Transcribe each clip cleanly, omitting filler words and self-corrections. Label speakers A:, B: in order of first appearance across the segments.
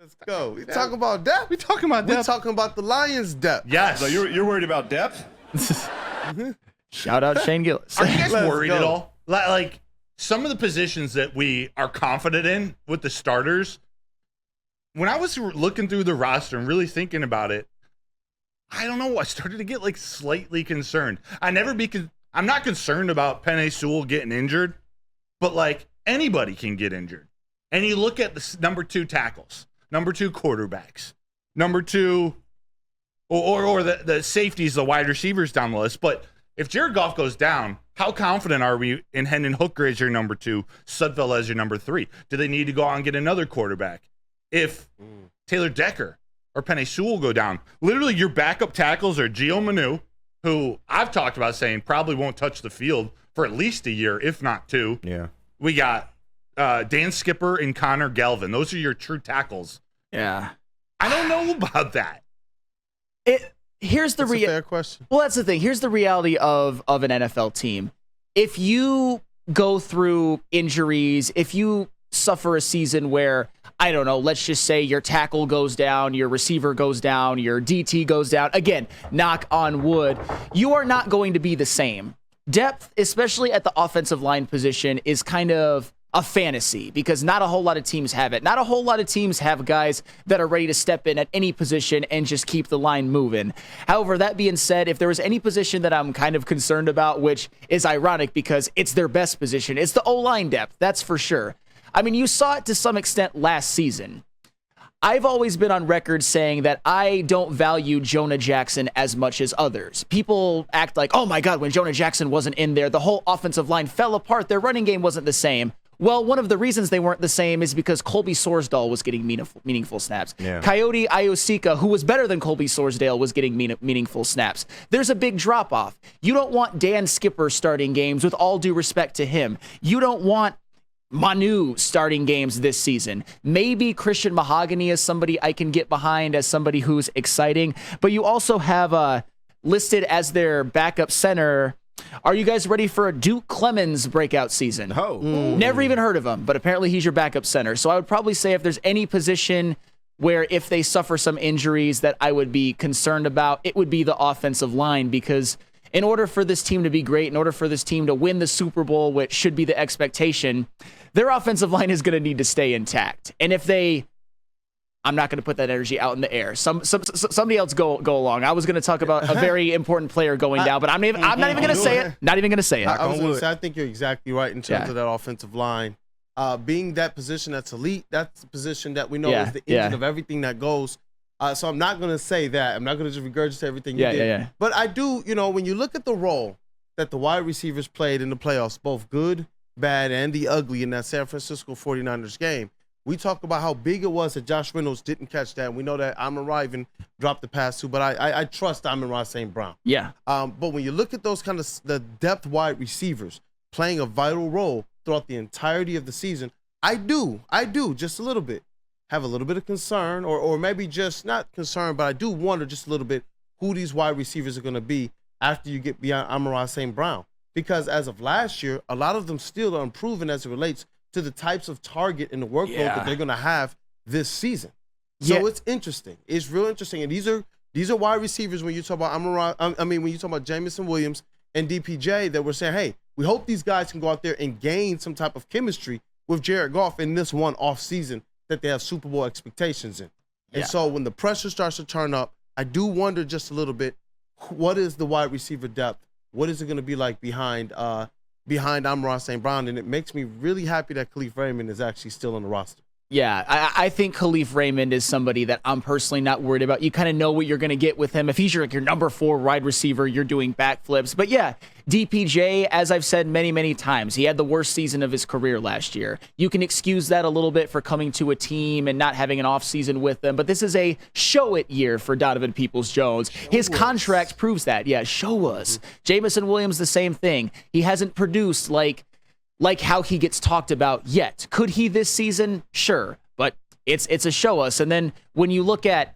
A: Let's go. We talking about depth.
B: We talking about depth.
A: We talking about the Lions' depth.
B: Yes.
C: So you're worried about depth?
D: Shout out Shane Gillis.
B: Are you guys
A: Let's
B: worried
A: go.
B: at all? Like some of the positions that we are confident in with the starters, when I was looking through the roster and really thinking about it, I don't know. I started to get like slightly concerned. I'm not concerned about Penei Sewell getting injured, but like anybody can get injured. And you look at the number 2 tackles, number 2 quarterbacks, number 2, or the safeties, the wide receivers down the list. But if Jared Goff goes down, how confident are we in Hendon Hooker as your number 2, Sudfeld as your number 3? Do they need to go out and get another quarterback? If Taylor Decker or Penei Sewell go down, literally your backup tackles are Gio Manu, who I've talked about saying probably won't touch the field for at least a year, if not 2.
C: Yeah.
B: We got Dan Skipper and Connor Galvin. Those are your true tackles.
D: Yeah.
B: I don't know about that.
D: Here's the
A: That's a fair question.
D: Well, that's the thing. Here's the reality of an NFL team. If you go through injuries, if you suffer a season where, I don't know, let's just say your tackle goes down, your receiver goes down, your DT goes down, again, knock on wood, you are not going to be the same. Depth, especially at the offensive line position, is kind of a fantasy because not a whole lot of teams have it. Not a whole lot of teams have guys that are ready to step in at any position and just keep the line moving. However, that being said, if there was any position that I'm kind of concerned about, which is ironic because it's their best position, it's the O-line depth, that's for sure. I mean, you saw it to some extent last season. I've always been on record saying that I don't value Jonah Jackson as much as others. People act like, oh my God, when Jonah Jackson wasn't in there, the whole offensive line fell apart. Their running game wasn't the same. Well, one of the reasons they weren't the same is because Colby Sorsdal was getting meaningful snaps.
C: Yeah.
D: Coyote Iosika, who was better than Colby Sorsdale, was getting meaningful snaps. There's a big drop-off. You don't want Dan Skipper starting games, with all due respect to him. You don't want Manu starting games this season. Maybe Christian Mahogany is somebody I can get behind as somebody who's exciting, but you also have listed as their backup center. Are you guys ready for a Duke Clemens breakout season?
C: Oh.
D: Never even heard of him, but apparently he's your backup center. So I would probably say if there's any position where if they suffer some injuries that I would be concerned about, it would be the offensive line, because in order for this team to be great, in order for this team to win the Super Bowl, which should be the expectation, their offensive line is going to need to stay intact. And if I'm not going to put that energy out in the air. Somebody else go along. I was going to talk about a very important player going down, but I'm not even going to say it. Not even going to say it.
A: I was going to say, I think you're exactly right in terms of that offensive line. Being that position that's elite, that's the position that we know is the engine of everything that goes. So I'm not going to say that. I'm not going to just regurgitate everything you did.
D: Yeah.
A: But I do, when you look at the role that the wide receivers played in the playoffs, both good, bad, and the ugly in that San Francisco 49ers game, we talk about how big it was that Josh Reynolds didn't catch that. We know that Amon-Ra even dropped the pass too, but I trust Amon-Ra St. Brown.
D: Yeah.
A: But when you look at those kind of the depth wide receivers playing a vital role throughout the entirety of the season, I do just a little bit have a little bit of concern, or maybe just not concern, but I do wonder just a little bit who these wide receivers are going to be after you get beyond Amon-Ra St. Brown. Because as of last year, a lot of them still are unproven as it relates to the types of target and the workload that they're going to have this season. So it's interesting. It's real interesting. And these are wide receivers when you talk about Amon-Ra, when you talk about Jamison Williams and DPJ, that we're saying, hey, we hope these guys can go out there and gain some type of chemistry with Jared Goff in this one off season that they have Super Bowl expectations in. And so when the pressure starts to turn up, I do wonder just a little bit, what is the wide receiver depth? What is it going to be like behind Amon-Ra St. Brown? And it makes me really happy that Khalif Raymond is actually still on the roster.
D: Yeah, I think Khalif Raymond is somebody that I'm personally not worried about. You kind of know what you're going to get with him. If he's your number 4 wide receiver, you're doing backflips. But yeah, DPJ, as I've said many, many times, he had the worst season of his career last year. You can excuse that a little bit for coming to a team and not having an offseason with them. But this is a show-it year for Donovan Peoples-Jones. His contract proves that. Yeah, show us. Jamison Williams, the same thing. He hasn't produced like how he gets talked about yet. Could he this season? Sure. But it's a show us. And then when you look at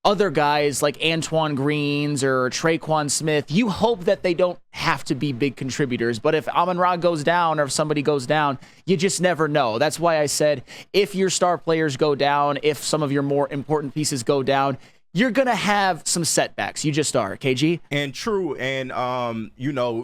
D: other guys like Antoine Greens or Traquan Smith, you hope that they don't have to be big contributors. But if Amon-Ra goes down or if somebody goes down, you just never know. That's why I said if your star players go down, if some of your more important pieces go down, you're going to have some setbacks. You just are, KG.
C: And true. And,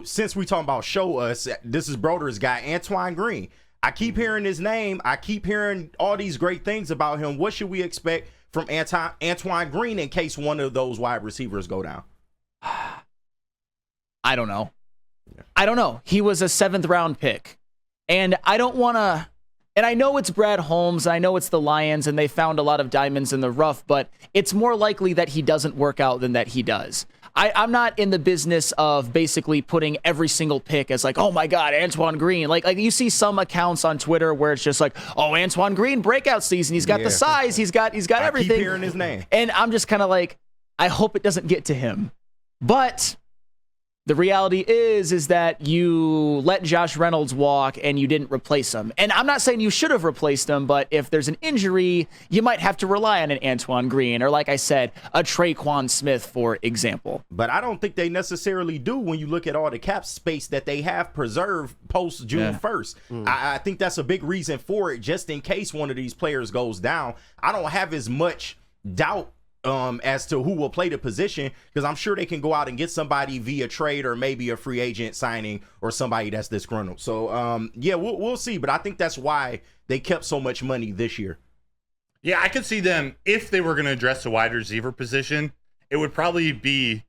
C: since we talking about show us, this is Broder's guy, Antoine Green. I keep hearing his name. I keep hearing all these great things about him. What should we expect from Antoine Green in case one of those wide receivers go down?
D: I don't know. I don't know. He was a 7th round pick. And I don't want to... And I know it's Brad Holmes, I know it's the Lions, and they found a lot of diamonds in the rough, but it's more likely that he doesn't work out than that he does. I'm not in the business of basically putting every single pick as like, oh my God, Antoine Green. Like you see some accounts on Twitter where it's just like, oh, Antoine Green breakout season. He's got the size. He's got everything.
C: I keep hearing his name.
D: And I'm just kind of like, I hope it doesn't get to him. But the reality is that you let Josh Reynolds walk and you didn't replace him. And I'm not saying you should have replaced him, but if there's an injury, you might have to rely on an Antoine Green or, like I said, a Traquan Smith, for example.
C: But I don't think they necessarily do when you look at all the cap space that they have preserved post June 1st. I think that's a big reason for it, just in case one of these players goes down. I don't have as much doubt as to who will play the position, because I'm sure they can go out and get somebody via trade or maybe a free agent signing or somebody that's disgruntled. So, we'll see. But I think that's why they kept so much money this year.
B: Yeah, I could see them, if they were going to address the wide receiver position, it would probably be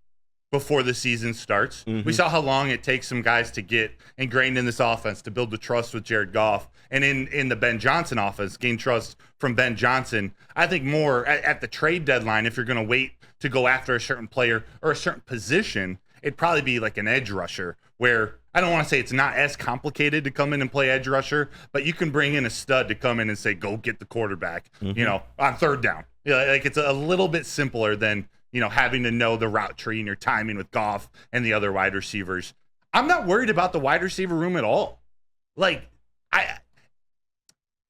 B: before the season starts. We saw how long it takes some guys to get ingrained in this offense, to build the trust with Jared Goff, and in the Ben Johnson offense, gain trust from Ben Johnson. I think more at the trade deadline, if you're going to wait to go after a certain player or a certain position, it'd probably be like an edge rusher, where I don't want to say it's not as complicated to come in and play edge rusher, but you can bring in a stud to come in and say, go get the quarterback, on 3rd down. Like it's a little bit simpler than, having to know the route tree and your timing with Goff and the other wide receivers. I'm not worried about the wide receiver room at all. Like,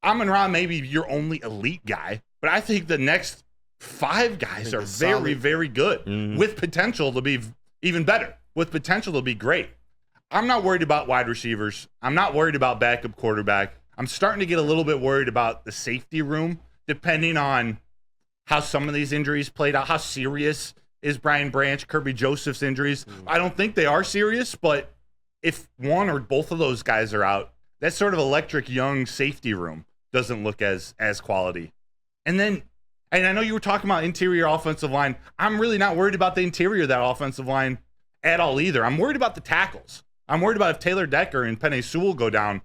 B: Amon-Ra may be your only elite guy, but I think the next 5 guys are very, very good with potential to be even better, with potential to be great. I'm not worried about wide receivers. I'm not worried about backup quarterback. I'm starting to get a little bit worried about the safety room, depending on how some of these injuries played out. How serious is Brian Branch, Kirby Joseph's injuries? I don't think they are serious, but if one or both of those guys are out, that sort of electric young safety room doesn't look as quality. And I know you were talking about interior offensive line. I'm really not worried about the interior of that offensive line at all either. I'm worried about the tackles. I'm worried about if Taylor Decker and Penei Sewell go down,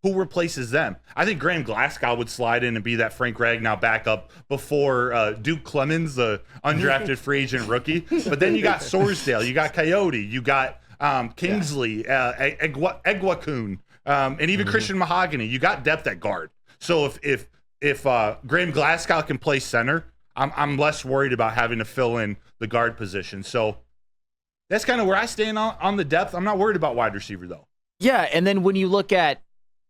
B: who replaces them? I think Graham Glasgow would slide in and be that Frank Ragnow backup before Duke Clemens, the undrafted free agent rookie. But then you got Sorsdale, you got Coyote, you got Kingsley, Egwakun, and even Christian Mahogany. You got depth at guard. So if Graham Glasgow can play center, I'm less worried about having to fill in the guard position. So that's kind of where I stand on the depth. I'm not worried about wide receiver, though.
D: Yeah, and then when you look at,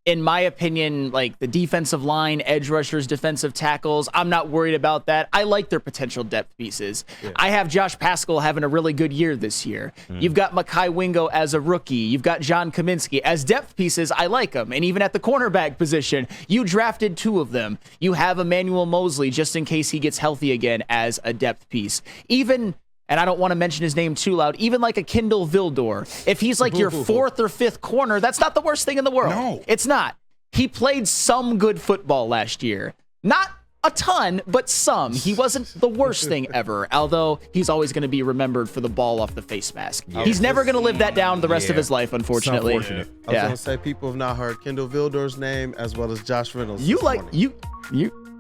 D: in my opinion, like the defensive line, edge rushers, defensive tackles, I'm not worried about that. I like their potential depth pieces. Yeah. I have Josh Paschal having a really good year this year. You've got Mekhi Wingo as a rookie. You've got John Kaminsky. As depth pieces, I like them. And even at the cornerback position, you drafted 2 of them. You have Emmanuel Mosley, just in case he gets healthy again, as a depth piece. Even... and I don't want to mention his name too loud, even like a Kindle Vildor. If he's like your 4th or 5th corner, that's not the worst thing in the world.
B: No.
D: It's not. He played some good football last year. Not a ton, but some. He wasn't the worst thing ever, although he's always going to be remembered for the ball off the face mask. Yeah. He's never going to live that down the rest of his life, unfortunately.
A: I was going to say, people have not heard Kindle Vildor's name as well as Josh Reynolds.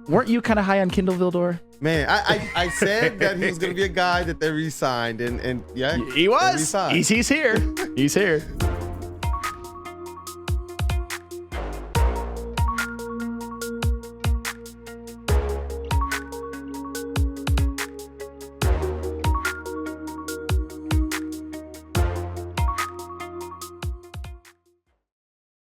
D: Weren't you kind of high on Kindle Vildor?
A: Man, I said that he was going to be a guy that they re-signed, and yeah.
D: He was. He's here. He's here.